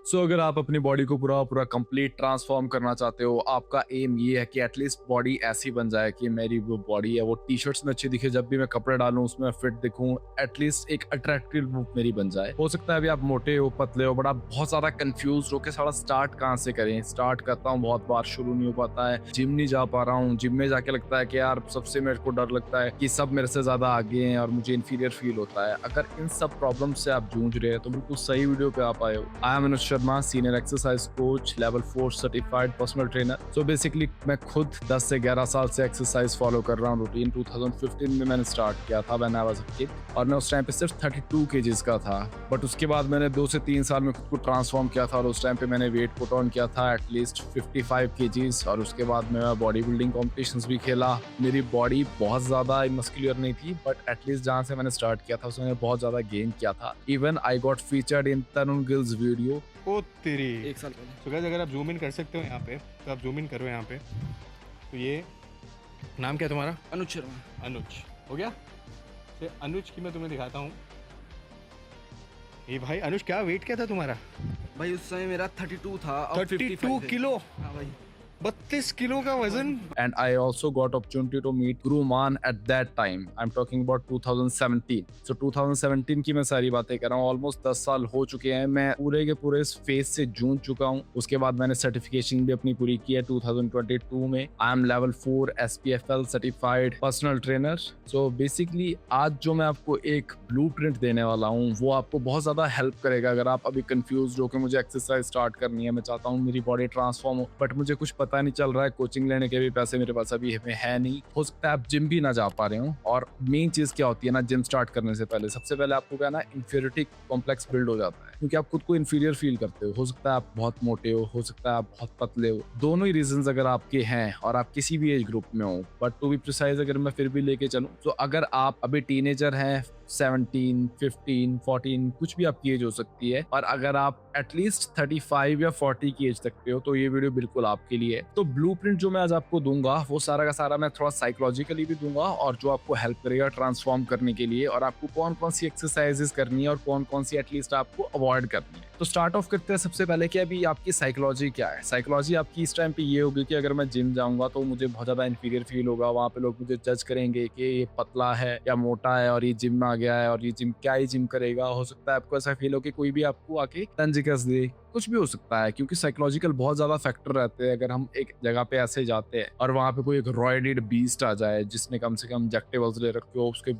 सो अगर आप अपनी बॉडी को पूरा पूरा कंप्लीट ट्रांसफॉर्म करना चाहते हो, आपका एम ये है कि एटलीस्ट बॉडी ऐसी बन जाए कि मेरी वो बॉडी है वो टी शर्ट्स में अच्छी दिखे, जब भी मैं कपड़े डालूं उसमें फिट दिखूं, एटलीस्ट एक अट्रैक्टिव लुक मेरी बन जाए। हो सकता है अभी आप मोटे हो, पतले हो, बट आप बहुत ज्यादा कंफ्यूज हो कि सारा स्टार्ट कहाँ से करें। स्टार्ट करता हूँ बहुत बार, शुरू नहीं हो पाता है, जिम नहीं जा पा रहा हूँ, जिम में जाके लगता है कि यार सबसे मेरे को डर लगता है कि सब मेरे से ज्यादा आगे हैं और मुझे इन्फीरियर फील होता है। अगर इन सब प्रॉब्लम से आप जूझ रहे हैं तो बिल्कुल सही वीडियो पे आप आए हो। I am Anuj Sharma, senior exercise coach, level 4 certified personal trainer. So basically मैं खुद 10 से 11 साल से एक्सरसाइज फॉलो कर रहा हूँ रूटीन। 2015 में मैंने स्टार्ट किया था when I was a kid, और मैं उस टाइम पे सिर्फ 32 केजीज का था। बट उसके बाद मैंने 2 से 3 साल में खुद को ट्रांसफॉर्म किया था और उस टाइम पे मैंने वेट पुट ऑन किया था एटलीस्ट 55 केजीज। और उसके बाद मैं बॉडी बिल्डिंग कॉम्पिटिशन्स भी खेला। मेरी बॉडी बहुत ज्यादा मस्कुलर नहीं थी, बट एटलीस्ट जहाँ से मैंने स्टार्ट किया था उसमें मैंने बहुत ज्यादा गेन किया था। Even I got featured in Tarun Gill's video. ओ तेरी, एक साल पहले। तो गाइस अगर आप जूम इन कर सकते हो यहाँ पे, तो आप जूम इन करो यहाँ पे। तो ये नाम क्या है तुम्हारा? अनुज शर्मा। अनुज हो गया। तो अनुज की मैं तुम्हें दिखाता हूँ। ये भाई अनुज, क्या वेट क्या था तुम्हारा? भाई उस समय मेरा 32 था, अब 32 55 है। किलो, हाँ भाई। 32 किलो का वजन। And I also got opportunity to meet Guru Man at that time. I'm talking about 2017. So 2017 की मैं सारी बातें कर रहा हूँ। ऑलमोस्ट 10 साल हो चुके हैं, मैं पूरे के पूरे इस फेज से जूझ चुका हूँ। उसके बाद मैंने सर्टिफिकेशन भी अपनी पूरी की है 2022 में। I am level 4 SPFL certified personal trainer. So basically आज जो मैं आपको एक ब्लूप्रिंट देने वाला हूँ वो आपको बहुत ज्यादा हेल्प करेगा। अगर आप अभी कंफ्यूज हो कि मुझे एक्सरसाइज स्टार्ट करनी है, मैं चाहता हूँ मेरी बॉडी ट्रांसफॉर्म हो, बट मुझे कुछ पता नहीं चल रहा है, कोचिंग लेने के भी पैसे मेरे पास अभी है नहीं, हो सकता है आप जिम भी ना जा पा रहे हो। और मेन चीज क्या होती है ना, जिम स्टार्ट करने से पहले सबसे पहले आपको क्या है ना, इंफीरियरिटी कॉम्प्लेक्स बिल्ड हो जाता है, क्योंकि आप खुद को इंफीरियर फील करते हो सकता है आप बहुत मोटे हो सकता है आप बहुत पतले हो। दोनों ही रीजंस अगर आपके हैं और आप किसी भी एज ग्रुप में हो, बट टू बी प्रिसाइज अगर मैं फिर भी लेके चलूं तो अगर आप अभी टीनेजर हैं, 17, 15, 14 कुछ भी आपकी एज हो सकती है, और अगर आप एटलीस्ट 35 या 40 की एज तक पे हो तो ये वीडियो बिल्कुल आपके लिए है। तो ब्लूप्रिंट जो मैं आज आपको दूंगा वो सारा का सारा मैं थोड़ा साइकोलॉजिकली भी दूंगा, और जो आपको हेल्प करेगा ट्रांसफॉर्म करने के लिए, और आपको कौन कौन सी एक्सरसाइजेस करनी है और कौन कौन सी एटलीस्ट आपको अवॉइड करनी है। तो स्टार्ट ऑफ करते हैं सबसे पहले कि अभी आपकी साइकोलॉजी क्या है। साइकोलॉजी आपकी इस टाइम पे ये होगी कि अगर मैं जिम जाऊंगा तो मुझे बहुत ज्यादा इंफीरियर फील होगा, वहाँ पे लोग मुझे जज करेंगे कि ये पतला है या मोटा है और ये जिम में आ गया है और ये जिम क्या ही जिम करेगा। हो सकता है आपको ऐसा फील हो कि कोई भी आपको आके तंज कस दे, कुछ भी हो सकता है, क्योंकि साइकोलॉजिकल बहुत ज्यादा फैक्टर रहते हैं। अगर हम एक जगह पे ऐसे जाते हैं और वहां पे कोई एक रॉयडेड बीस्ट आ जाए जिसने कम से कम इंजेक्टिवल्स ले रखे हो, उसके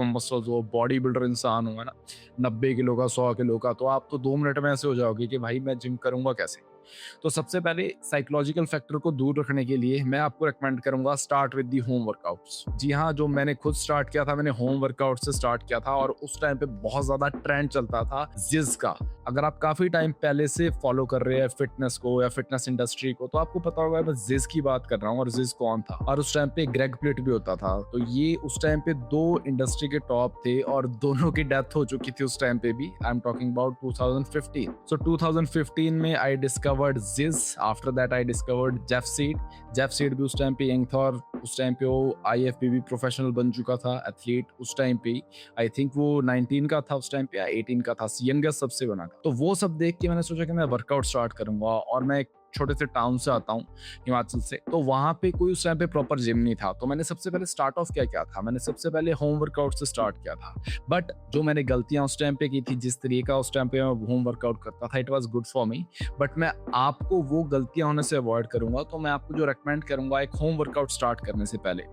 मसल्स हो, बॉडी बिल्डर इंसान हो, है ना, 90 किलो का, 100 किलो का, तो आप तो 2 मिनट में ऐसे हो जाओगे कि भाई मैं जिम करूंगा कैसे। तो सबसे पहले साइकोलॉजिकल फैक्टर को दूर रखने के लिए मैं आपको रेकमेंड करूंगा start with the home workouts. जी हाँ, जो मैंने खुद स्टार्ट किया था, मैंने होम वर्कआउट से स्टार्ट किया था, और उस टाइम पे बहुत ज्यादा ट्रेंड चलता था जिज का। अगर आप काफी टाइम पहले से फॉलो कर रहे हैं फिटनेस को या फिटनेस इंडस्ट्री को तो आपको पता होगा मैं जिज की बात कर रहा हूँ। और जिज कौन था, और उस टाइम पे ग्रेग प्लिट भी होता था। तो ये उस टाइम पे 2 इंडस्ट्री के टॉप थे और दोनों की डेथ हो चुकी थी उस टाइम पे भी। I am talking about 2015। So 2015 में I discovered Zyzz. After that I discovered Jeff Seid. Jeff Seid भी उस टाइम पे यंग था और उस टाइम पे वो IFBB प्रोफेशनल बन चुका था एथलीट उस टाइम पे। आई थिंक वो 19 का था उस टाइम पे या 18 का था, यंगेस्ट सबसे बना था। तो वो सब देख के मैंने सोचा कि मैं वर्कआउट स्टार्ट करूंगा। और मैं एक छोटे से टाउन से आता हूँ, हिमाचल से, तो वहां पे कोई उस टाइम पे प्रॉपर जिम नहीं था। तो मैंने सबसे पहले स्टार्ट ऑफ क्या था, मैंने सबसे पहले होम वर्कआउट से स्टार्ट किया था। बट जो मैंने गलतियां उस टाइम पे की थी, जिस तरीका उस टाइम पे मैं होम वर्कआउट करता था, it was good for me. But मैं आपको वो गलतियां होने से अवॉइड करूंगा। तो मैं आपको जो रेकमेंड करूंगा एक होम वर्कआउट स्टार्ट करने से पहले,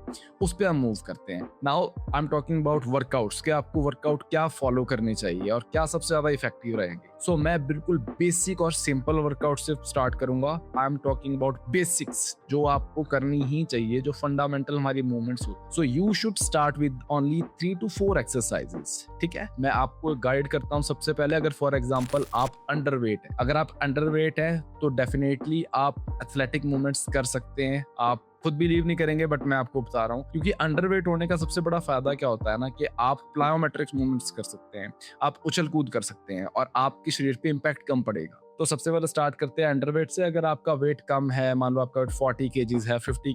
उस पर हम मूव करते हैं। Now I am talking about workouts के आपको वर्कआउट क्या फॉलो करनी चाहिए और क्या सबसे ज्यादा इफेक्टिव रहेंगे। सो मैं बिल्कुल बेसिक और सिंपल वर्कआउट से स्टार्ट करूंगा। आई एम टॉकिंग अबाउट बेसिक्स जो आपको करनी ही चाहिए, जो फंडामेंटल हमारी मूवमेंट्स हो। So you should start with only 3 to 4 exercises. ठीक है, मैं आपको गाइड करता हूँ। सबसे पहले अगर फॉर एग्जांपल आप अंडरवेट है, अगर आप अंडरवेट है तो डेफिनेटली आप एथलेटिक मूवमेंट्स कर सकते हैं। आप खुद बिलीव नहीं करेंगे बट मैं आपको बता रहा हूँ, क्योंकि अंडरवेट होने का सबसे बड़ा फायदा क्या होता है ना, कि आप प्लायोमेट्रिक्स मूवमेंट्स कर सकते हैं, आप उछल कूद कर सकते हैं और आपके शरीर पे इम्पैक्ट कम पड़ेगा। तो सबसे पहले स्टार्ट करते हैं अंडरवेट से। अगर आपका वेट कम है, मान लो आपका वेट 40 केजीज है, 50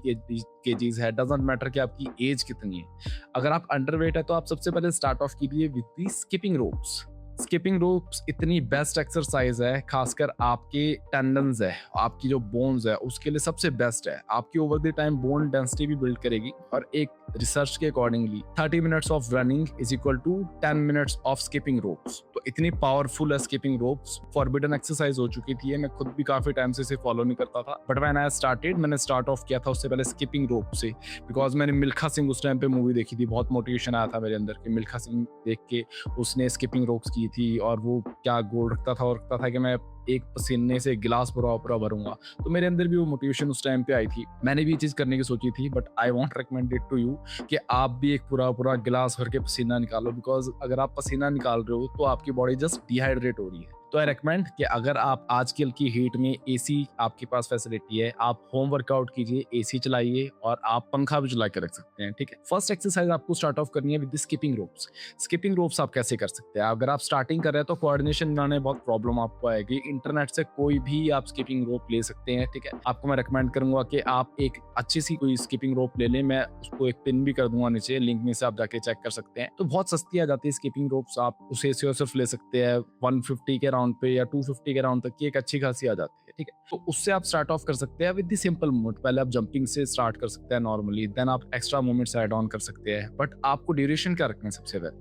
केजीज है, डजंट मैटर कि आपकी एज कितनी है, अगर आप अंडरवेट है तो आप सबसे पहले स्टार्ट ऑफ कीजिए with the skipping ropes. Skipping ropes इतनी बेस्ट एक्सरसाइज है, खासकर आपके टेंडन्स है, आपकी जो बोन्स है उसके लिए सबसे बेस्ट है। आपकी over the time bone density भी बिल्ड करेगी। और एक रिसर्च के accordingly 30 minutes of running is equal to 10 minutes of skipping ropes. तो इतनी पावरफुल है स्किपिंग रोप्स। फॉरबिडन एक्सरसाइज हो चुकी थी, मैं खुद भी काफी टाइम से इसे फॉलो नहीं करता था, बट व्हेन आई स्टार्टेड, मैंने स्टार्ट ऑफ किया था उससे पहले स्किपिंग रोप से, बिकॉज मैंने मिल्खा सिंह उस टाइम पे मूवी देखी थी, बहुत मोटिवेशन आया था मेरे अंदर कि मिल्खा सिंह देख के उसने स्किपिंग रोप्स की थी और वो क्या गोल रखता था, और रखता था कि मैं एक पसीने से गिलास पूरा भरूंगा। तो मेरे अंदर भी वो मोटिवेशन उस टाइम पे आई थी, मैंने भी ये चीज करने की सोची थी, but I want recommend it to you कि आप भी एक पूरा गिलास भर के पसीना निकालो, बिकॉज अगर आप पसीना निकाल रहे हो तो आपकी बॉडी जस्ट डिहाइड्रेट हो रही है। तो आई रेकमेंड कि अगर आप आजकल की हीट में एसी आपके पास फैसिलिटी है, आप होम वर्कआउट कीजिए, एसी चलाइए और आप पंखा भी चला के रख सकते हैं, ठीक है। फर्स्ट एक्सरसाइज आपको स्टार्ट ऑफ करनी है with the skipping ropes. Skipping ropes आप कैसे कर सकते हैं? अगर आप स्टार्टिंग कर रहे हैं तो कोऑर्डिनेशन बनाने में बहुत प्रॉब्लम आपको आएगी। इंटरनेट से कोई भी आप स्किपिंग रोप ले सकते हैं, ठीक है। आपको मैं रेकमेंड करूंगा कि आप एक अच्छी सी कोई स्किपिंग रोप ले लें, मैं उसको एक पिन भी कर दूंगा नीचे लिंक में से, आप जाके चेक कर सकते हैं। तो बहुत सस्ती आ जाती है स्किपिंग रोप्स, आप उसे सिर्फ ले सकते हैं 150 के राउंड पे या 250 के राउंड तक की एक अच्छी खासी आ जाती है, ठीक है। तो उससे आप स्टार्ट ऑफ कर सकते हैं विद द सिंपल मूवमेंट। पहले आप जंपिंग से स्टार्ट कर सकते हैं नॉर्मली, देन आप एक्स्ट्रा मूवमेंट्स ऐड ऑन कर सकते हैं, बट आपको ड्यूरेशन क्या रखना है?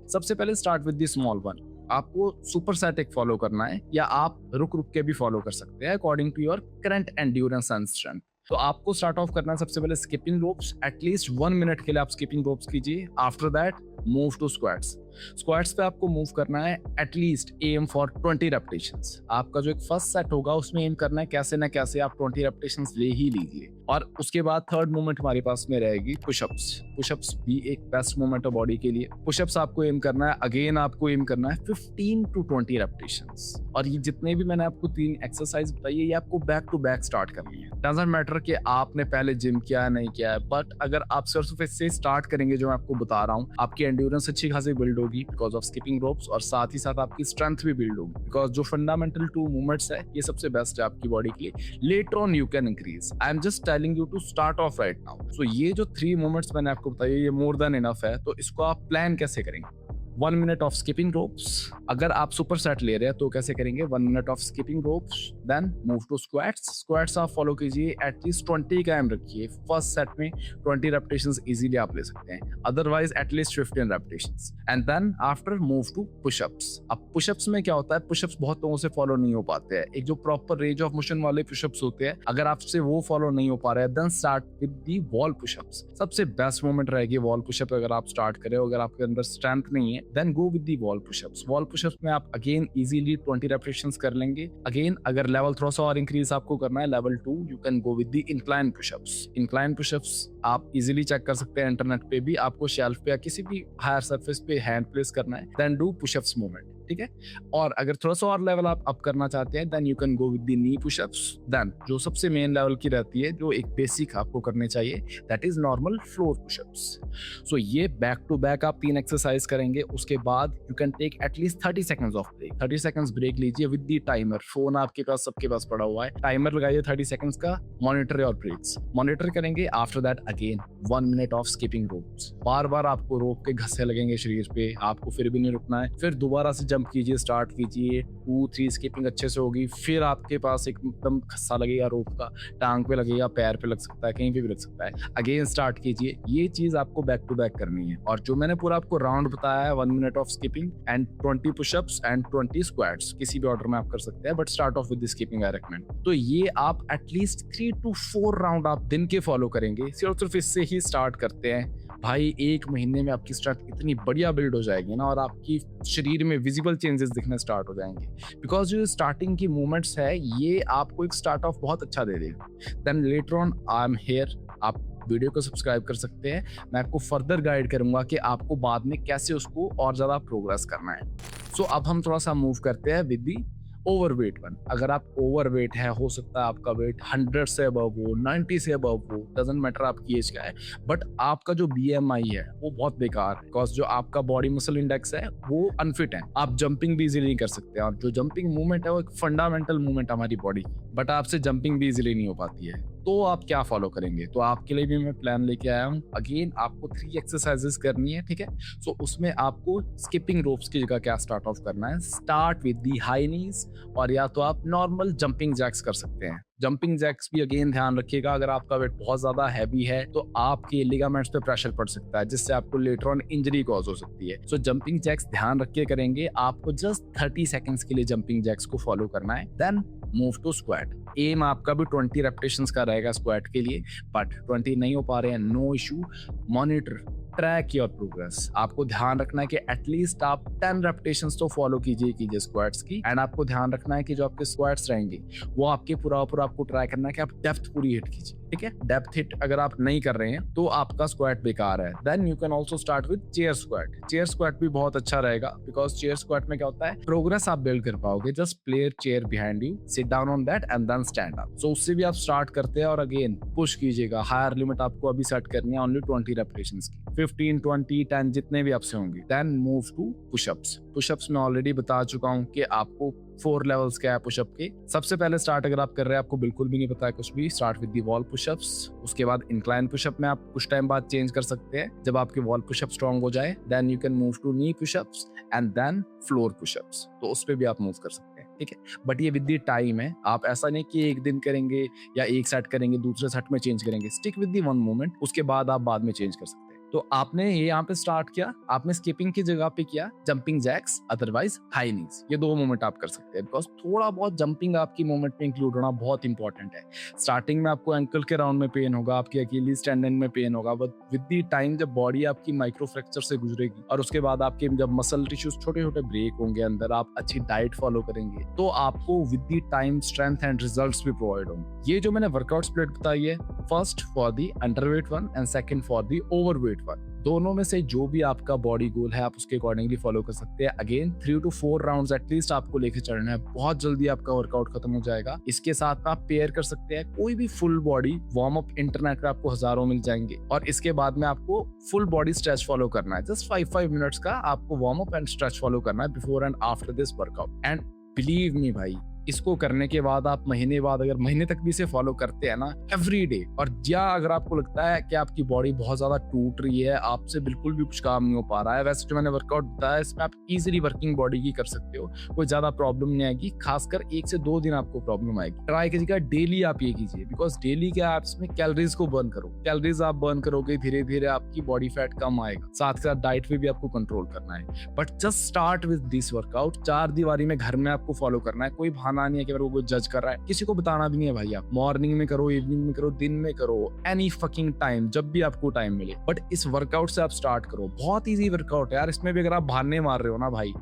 सबसे पहले start with the small one. आपको सुपर सेट एक फॉलो करना है, या आप रुक के भी फॉलो कर सकते हैं according to your current endurance and strength. तो आपको स्टार्ट ऑफ करना है सबसे पहले स्किपिंग रोप्स। एटलीस्ट 1 मिनट के लिए आप स्किपिंग रोप्स कीजिए। After that move to squats. Squats पे आपको मूव करना है एटलीस्ट एम फॉर 20 रेपिटेशंस। आपका जो एक फर्स्ट सेट होगा उसमें एम करना है कैसे ना कैसे आप 20 रेपिटेशंस ले ही लीजिए। और उसके बाद थर्ड मूवमेंट हमारे पास में रहेगी पुशअप्स। पुशअप्स भी एक बेस्ट मूवमेंट है बॉडी के लिए। पुशअप्स आपको एम करना है, अगेन आपको एम करना है 15 to 20 रेपिटेशंस। और ये जितने भी मैंने आपको 3 एक्सरसाइज बताई है, ये आपको बैक टू बैक स्टार्ट करनी है। डजंट मैटर कि आपने पहले जिम किया है नहीं किया है, बट अगर आप सिर्फ इससे स्टार्ट करेंगे जो मैं आपको बता रहा हूँ, आपकी एंड्योरेंस अच्छी खासी बिल्ड होगी बिकॉज ऑफ स्किपिंग रोप्स, और साथ ही साथ आपकी स्ट्रेंथ भी बिल्ड होगी बिकॉज जो फंडामेंटल 2 मूवमेंट्स है ये सबसे बेस्ट है आपकी बॉडी के लिए। Later on you can increase. I am just telling you to start off right now. So ये जो 3 मूवमेंट्स मैंने आपको बताई ये मोर देन इनफ है। तो इसको आप प्लान कैसे करेंगे? 1 मिनट ऑफ स्किपिंग रोप्स। अगर आप सुपर सेट ले रहे हैं तो कैसे करेंगे? 1 minute of skipping ropes, then move to squats. Squats आप फॉलो कीजिए, एटलीस्ट 20 का एम रखिए। फर्स्ट सेट में 20 रेपिटेशंस इजीली आप ले सकते हैं, otherwise at least 15 repetitions. And then after move to pushups. अब पुशअप्स में क्या होता है, पुशअप्स बहुत लोगों से फॉलो नहीं हो पाते हैं। एक जो प्रॉपर रेंज ऑफ मोशन वाले पुशअप्स होते हैं, अगर आपसे वो फॉलो नहीं हो पा रहा है, then start with the wall pushups. सबसे बेस्ट मोमेंट रहेगी वॉल पुशअप। अगर आप स्टार्ट करें, अगर आपके अंदर स्ट्रेंथ नहीं है, then go with the wall push-ups। wall push-ups में आप अगेन इजीली 20 रेपिटेशंस कर लेंगे। अगेन अगर लेवल थोड़ा सा और इंक्रीज आपको करना है, level 2, you can go with the incline pushups. Incline pushups आप इजीली चेक कर सकते हैं इंटरनेट पे भी। आपको शेल्फ पे या किसी भी हायर सरफेस पे हैंड प्लेस करना है, देन डू पुशअप्स मूवमेंट, ठीक है। और अगर थोड़ा सा और लेवल आप अप करना चाहते हैं, then you can go with the knee pushups. देन जो सबसे मेन लेवल की रहती है, जो एक बेसिक आपको करने चाहिए, that is normal floor pushups. So ये बैक टू बैक आप 3 एक्सरसाइज करेंगे। उसके बाद you can take at least 30 seconds of break. 30 seconds break लीजिए विद द टाइमर। फोन आपके पास सबके पास पड़ा हुआ है, टाइमर लगाइए 30 सेकंड्स का, मॉनिटर और ब्रेक्स मॉनिटर करेंगे। After that again 1 minute of skipping ropes. बार बार आपको रोप के घसे लगेंगे शरीर पे, आपको फिर भी नहीं रुकना है। फिर दोबारा से जंप कीजिए, स्टार्ट कीजिए, 2-3 स्किपिंग अच्छे से होगी। फिर आपके पास एकदम खस्सा लगेगा रोप का, टांग पे लगेगा, पैर पे लग सकता है, कहीं पे भी लग सकता है। अगेन स्टार्ट कीजिए। ये चीज आपको बैक टू बैक करनी है। और जो मैंने पूरा आपको राउंड बताया है, 1 minute of skipping and 20 pushups and 20 squats, किसी भी ऑर्डर में आप कर सकते हैं, but start of with the skipping I recommend. तो ये आप एटलीस्ट 3 to 4 राउंड आप दिन के फॉलो करेंगे। सिर्फ इससे ही स्टार्ट करते हैं भाई, 1 महीने में आपकी स्ट्रेंथ इतनी बढ़िया बिल्ड हो जाएगी ना, और आपकी शरीर में विजिबल चेंजेस दिखने स्टार्ट हो जाएंगे। बिकॉज जो स्टार्टिंग की मूवमेंट्स है, ये आपको एक स्टार्ट ऑफ बहुत अच्छा दे देगा। Then later on I am here. आप वीडियो को सब्सक्राइब कर सकते हैं, मैं आपको फर्दर गाइड करूंगा कि आपको बाद में कैसे उसको और ज्यादा प्रोग्रेस करना है। सो अब हम थोड़ा सा मूव करते हैं विद दी ओवरवेट वन, अगर आप ओवरवेट है, हो सकता है आपका वेट 100 से अबव हो, 90 से अबव हो, डजंट मैटर आपकी एज क्या है, बट आपका जो BMI है वो बहुत बेकार है, बिकॉज जो आपका बॉडी मसल इंडेक्स है वो अनफिट है, आप जंपिंग भी इजीली नहीं कर सकते, और जो जंपिंग मूवमेंट है वो एक फंडामेंटल मूवमेंट हमारी बॉडी की, बट आपसे जंपिंग भी इजीली नहीं हो पाती है। तो आप क्या फॉलो करेंगे? तो आपके लिए भी मैं प्लान लेके आया हूँ। अगेन आपको 3 एक्सरसाइजेस करनी है, ठीक है? सो उसमें आपको स्किपिंग रोप्स की जगह क्या स्टार्ट ऑफ करना है, स्टार्ट विद दी हाई नीज, और या तो आप नॉर्मल जंपिंग जैक्स कर सकते हैं। जंपिंग जैक्स भी अगेन ध्यान रखिएगा, अगर आपका वेट बहुत ज्यादा हैवी है तो आपके लिगामेंट्स पे प्रेशर पड़ सकता है, जिससे आपको लेटर ऑन इंजरी कॉज हो सकती है। सो जंपिंग जैक्स ध्यान रख के करेंगे, आपको जस्ट 30 सेकंड्स के लिए जंपिंग जैक्स को फॉलो करना है, then move to squat. Aim आपका भी 20 रेपिटेशंस का रहेगा स्क्वाट के लिए, बट 20 नहीं हो पा रहे हैं, no issue, monitor, track your progress. आपको ध्यान रखना है कि एटलीस्ट आप 10 रेपिटेशंस तो फॉलो कीजिए स्क्वाट्स की, एंड आपको ध्यान रखना है कि जो आपके स्क्वाट्स रहेंगे वो आपके पूरा आपको ट्राई करना है कि आप डेप्थ पूरी हिट कीजिए, ठीक है? डेप्थ हिट अगर आप नहीं कर रहे हैं तो आपका स्क्वाट बेकार है। Then you can also start with chair squat. Chair squat भी बहुत अच्छा रहेगा, बिकॉज चेयर स्क्वाट में क्या होता है, प्रोग्रेस आप बिल्ड कर पाओगे, just place chair behind you, sit down on that and then stand up. So उससे भी आप स्टार्ट करते हैं, और अगेन पुश कीजिएगा, हायर लिमिट आपको अभी सेट करनी है ओनली 20 रेपिटेशंस की, 15, 20, 10 जितने भी आपसे होंगे। Then move to pushups. Pushups में ऑलरेडी बता चुका हूं कि आपको 4 लेवल्स क्या है पुशअप के। सबसे पहले स्टार्ट अगर आप कर रहे हैं, आपको बिल्कुल भी नहीं पता है कुछ भी, start with the wall pushups. उसके बाद इंक्लाइन पुशअप में आप कुछ टाइम बाद चेंज कर सकते हैं, जब आपके वॉल पुशअप स्ट्रांग हो जाए, then you can move to knee pushups and then floor pushups. तो उस पे भी आप मूव कर सकते हैं, ठीक है? बट ये विद दी टाइम है, आप ऐसा नहीं कि एक दिन करेंगे या एक सेट करेंगे दूसरे सेट में चेंज करेंगे, stick with the one moment, उसके बाद आप बाद में चेंज कर सकते हैं। तो आपने ये यहाँ पे स्टार्ट किया, आपने स्किपिंग की जगह पे किया जंपिंग जैक्स, अदरवाइज हाई नीज, ये 2 मूवमेंट आप कर सकते हैं, बिकॉज थोड़ा बहुत जंपिंग आपकी मूवमेंट में इंक्लूड होना बहुत इंपॉर्टेंट है। स्टार्टिंग में आपको एंकल के राउंड में पेन होगा, आपकी अकीलीज टेंडन में पेन होगा, बट विद दी टाइम जब बॉडी आपकी माइक्रो फ्रैक्चर से गुजरेगी और उसके बाद आपके जब मसल टिश्यूज छोटे छोटे ब्रेक होंगे अंदर, आप अच्छी डाइट फॉलो करेंगे, तो आपको with the time strength and results भी प्रोवाइड होंगे। ये जो मैंने वर्कआउट स्प्लिट बताई है, first for the underweight one and second for the overweight one, दोनों में से जो भी आपका बॉडी गोल है आप उसके अकॉर्डिंगली फॉलो कर सकते हैं। अगेन 3 to 4 राउंड्स एटलीस्ट आपको लेके चलना है, बहुत जल्दी आपका वर्कआउट खत्म हो जाएगा। इसके साथ आप पेयर कर सकते हैं कोई भी full body warm up, internet पे आपको हजारों मिल जाएंगे, और इसके बाद में आपको फुल बॉडी स्ट्रेच फॉलो करना है, जस्ट 5 मिनट्स का आपको warm up and stretch follow करना है before and after this workout. And believe me भाई, इसको करने के बाद आप महीने बाद अगर महीने तक भी इसे फॉलो करते हैं ना एवरी डे, और या अगर आपको लगता है कि आपकी बॉडी बहुत ज्यादा टूट रही है, आपसे बिल्कुल भी कुछ काम नहीं हो पा रहा है, वैसे जो मैंने वर्कआउट बताया इसमें आप इजीली वर्किंग बॉडी की कर सकते हो, कोई ज्यादा प्रॉब्लम नहीं आएगी। खासकर 1 से 2 दिन आपको प्रॉब्लम आएगी, ट्राई कीजिएगा डेली आप ये कीजिए, बिकॉज डेली क्या आप इसमें कैलोरीज को बर्न करो, कैलोरीज आप बर्न करोगे धीरे धीरे आपकी बॉडी फैट कम आएगा, साथ के साथ डाइट पे भी आपको कंट्रोल करना है। But just start with this workout, 4 दीवारी में घर में आपको फॉलो करना है, कोई बहाना नहीं है कि अगर वो जज कर रहा है, किसी को बताना भी नहीं है भाई, आप मॉर्निंग में करो, इवनिंग में करो, दिन में करो, एनी फकिंग टाइम, जब भी आपको टाइम मिले, बट इस वर्कआउट से आप स्टार्ट करो। बहुत इजी वर्कआउट है यार, इसमें भी अगर आप बहाने मार रहे हो ना भाई,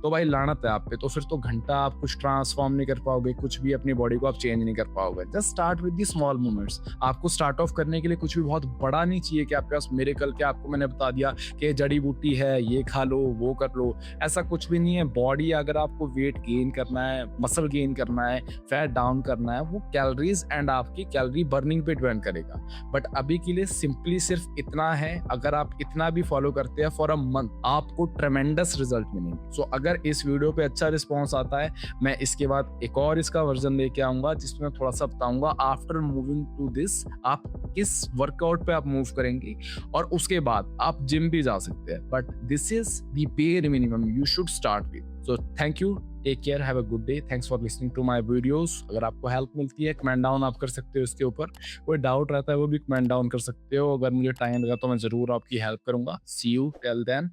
तो भाई लानत है आप पे, तो फिर तो घंटा आप कुछ ट्रांसफॉर्म नहीं कर पाओगे, कुछ भी अपनी बॉडी को आप चेंज नहीं कर पाओगे। Just start with the small movements. आपको स्टार्ट ऑफ करने के लिए कुछ भी बहुत बड़ा नहीं चाहिए कि आपके पास मिरेकल के आपको मैंने बता दिया कि जड़ी बूटी है, ये खा लो, वो कर लो, ऐसा कुछ भी नहीं है। बॉडी अगर आपको वेट गेन करना है, मसल गेन करना है, फैट डाउन करना है, वो कैलोरीज एंड आपकी कैलोरी बर्निंग पे डिपेंड करेगा। बट अभी के लिए सिंपली सिर्फ इतना है, अगर आप इतना भी फॉलो करते हैं फॉर अ मंथ, आपको ट्रेमेंडस रिजल्ट मिलेंगे। सो अगर इस वीडियो पे अच्छा रिस्पॉन्स आता है, मैं इसके बाद एक और इसका वर्जन लेके आऊंगा जिसमें थोड़ा सा बताऊंगा आफ्टर मूविंग टू दिस आप किस वर्कआउट पे आप मूव करेंगे, और उसके बाद आप जिम भी जा सकते हैं। But this is the bare minimum you should start with. So thank you, take care, have a good day, thanks for listening to my videos. अगर आपको हेल्प मिलती है कमेंट डाउन आप कर सकते हो, इसके ऊपर कोई डाउट रहता है वो भी कमेंट डाउन कर सकते हो। अगर मुझे टाइम लगा तो मैं जरूर आपकी हेल्प करूंगा। सी यू टिल देन,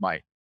बाय।